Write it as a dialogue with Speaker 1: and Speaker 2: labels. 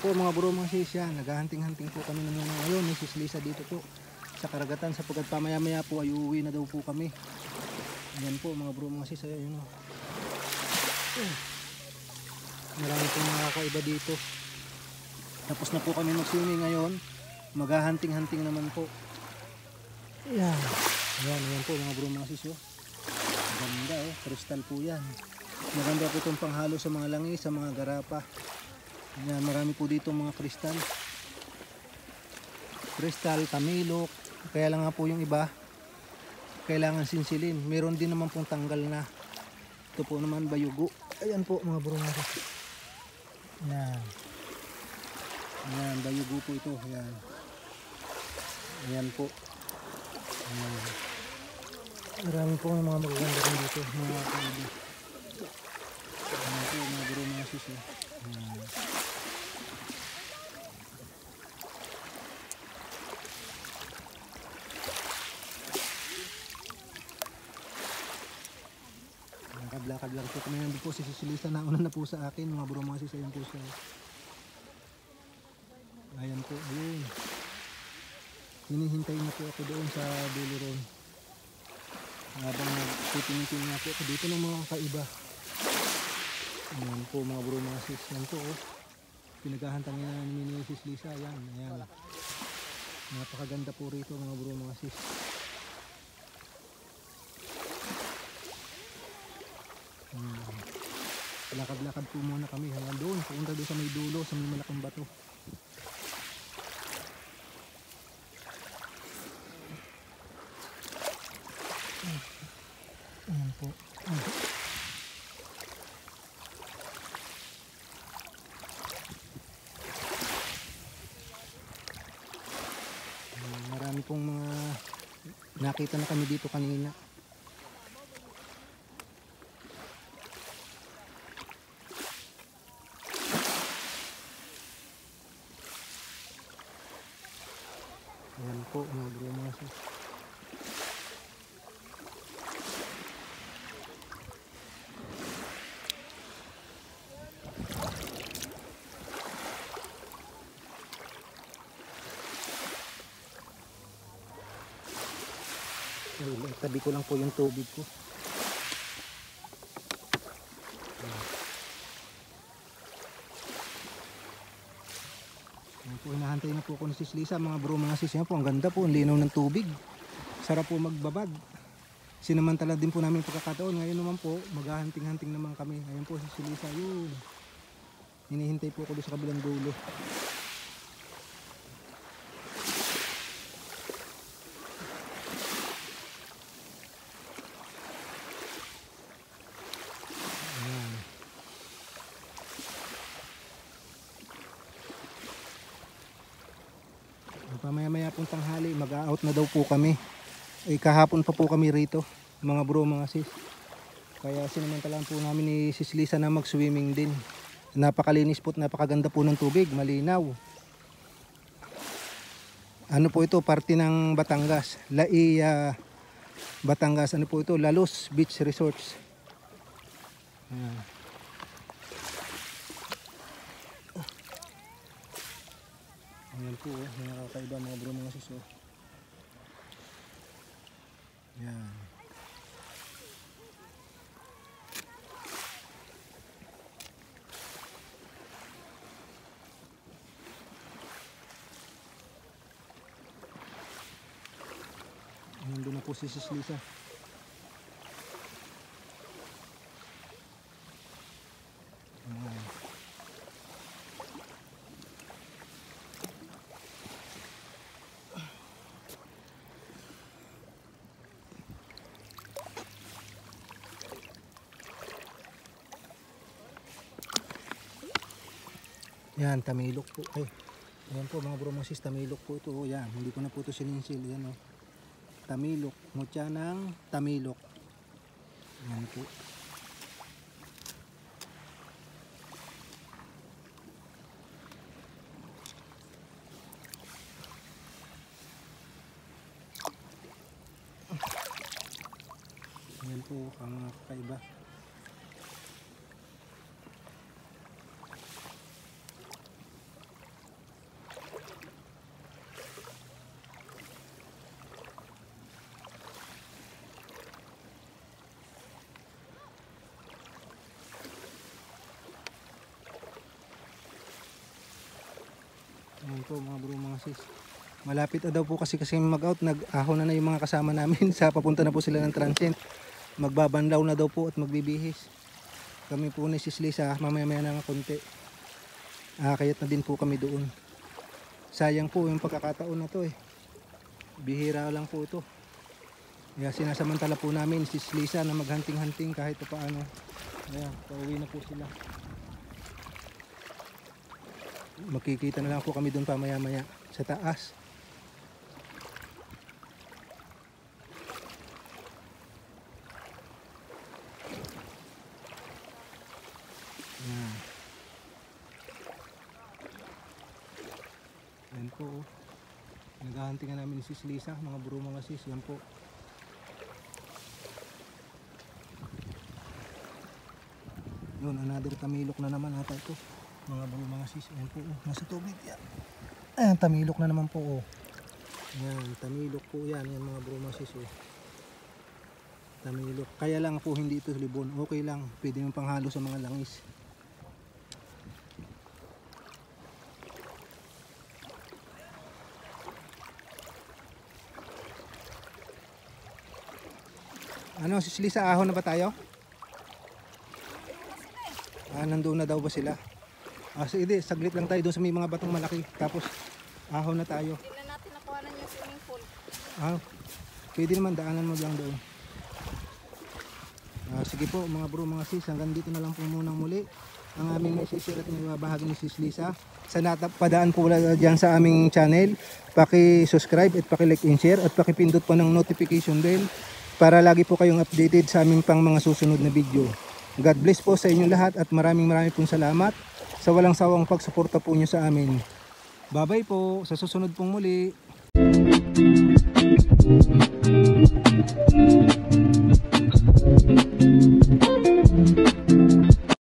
Speaker 1: po mga bro mga sis, yan, naghahunting-hunting po kami ng mga ngayon ni Sis Lisa dito po sa karagatan sapagkat pamaya-maya po ay uuwi na daw po kami. Ayan po mga bro mga sis, ayan o. Marami pong nakakaiba dito. Tapos na po kami mag-swimming ngayon, maghahunting-hunting naman po. Ayan, ayan po mga bro mga sis o. Ganda oh, kristal po yan. Maganda po itong panghalo sa mga langis, sa mga garapa. Ayan, marami po dito mga kristal. Kristal, tamilok. Kaya lang nga po yung iba, kailangan sinsilin. Meron din naman pong tanggal na. Ito po naman bayugo. Ayan po mga bro mga sis. Ayan. Ayan, bayugo po ito. Ayan. Ayan po. Ayan. Marami po mga magaganda rin dito. Mga kaibi. Ayan po mga bro mga sis. Ayan. Lakad lang po kami. Nandun po si Sis Lisa, nauna na po sa akin mga bro mga sis. Ayan po siya. Ayan po, ayun. Hinihintay na po ako doon sa dulo ron. Habang nagtitingin nga po ako dito ng mga kaiba. Ayan po mga bro mga sis. Ayan po oh. Pinaghahantang niya ni Sis Lisa. Ayan, ayan. Napakaganda po rito mga bro mga sis. Lakad-lakad po muna kami hanggang doon, papunta doon sa may dulo, sa may malaking bato. Ayan po. Marami pong mga nakita na kami dito kanina. Ayan po mga bro mga sis. Tabi ko lang po yung tubig ko. Ayan po, hinahantay na po ako ni Sis Lisa mga bro mga sis. Yan po, ang ganda po, ang linaw ng tubig. Sarap po magbabad. Sinamantala din po namin pagkakataon. Ngayon naman po, maghahunting-hunting naman kami. Ayan po si Sis Lisa, yun. Hinihintay po ako doon sa kabilang dulo. Pamaya-maya pong tanghali, mag-out na daw po kami. Kahapon pa po kami rito, mga bro, mga sis. Kaya sinamantalaan po namin ni Sis Lisa na mag-swimming din. Napakalinis po at napakaganda po ng tubig, malinaw. Ano po ito, parte ng Batangas. Laia, Batangas. Ano po ito, Lalos Beach Resorts. Ayan. Ayan po, nakakaiba mga bro mga sis. Ayan. Nandun na po si Sis Lisa. Ayan. Yan, tamilok po. Ayan po mga bro mga sis, tamilok po ito. Yan, hindi ko na po ito sininsil. Yan o. Tamilok. Mutya ng tamilok. Yan po. Yan po ang kakaiba. po mga bro mga sis. Malapit na daw po kasi mag-out. Nag-ahon na yung mga kasama namin. Sa papunta na po sila ng transient. Magbabanlaw na daw po at magbibihis. Kami po ni Sis Lisa, mamaya-maya na ng konti. Kayat na din po kami doon. Sayang po yung pagkakataon na to eh. Bihira lang po ito. Kaya sinasamantala po namin si Sis Lisa na maghunting-hunting kahit pa paano. Kaya pauwi na po sila. Makikita na lang po kami doon pamaya-maya sa taas. Yan. Yan po. Naghahantingan namin si Sis Lisa, mga bro mga sis. Yan po. Yun, another tamilok na naman ata ito. Mga bro mga sis. Yan po. Nasa tubig yan. Ayan, tamilok na naman po. Yan, tamilok po yan. Yan mga bro mga sis. Tamilok. Kaya lang po hindi ito libon. Okay lang. Pwede yung panghalo sa mga langis. Ano, Sis Lisa, ahon na ba tayo? Nandoon na daw ba sila? Sige, saglit lang tayo doon sa may mga batong malaki. Tapos, ahon na tayo.
Speaker 2: Hindi na natin nakuhanan yung swimming pool.
Speaker 1: Pwede naman, daanan mo lang doon. Sige po mga bro, mga sis, hanggang dito na lang po munang muli ang aming naisishare at nababahagi ni Sis Lisa. Sa padaan po dyan sa aming channel, paki-subscribe at paki-like and share at paki-pindot po ng notification bell para lagi po kayong updated sa aming pang mga susunod na video. God bless po sa inyo lahat at maraming pong salamat sa walang sawang pagsuporta po nyo sa amin. Bye bye po, sa susunod pong muli.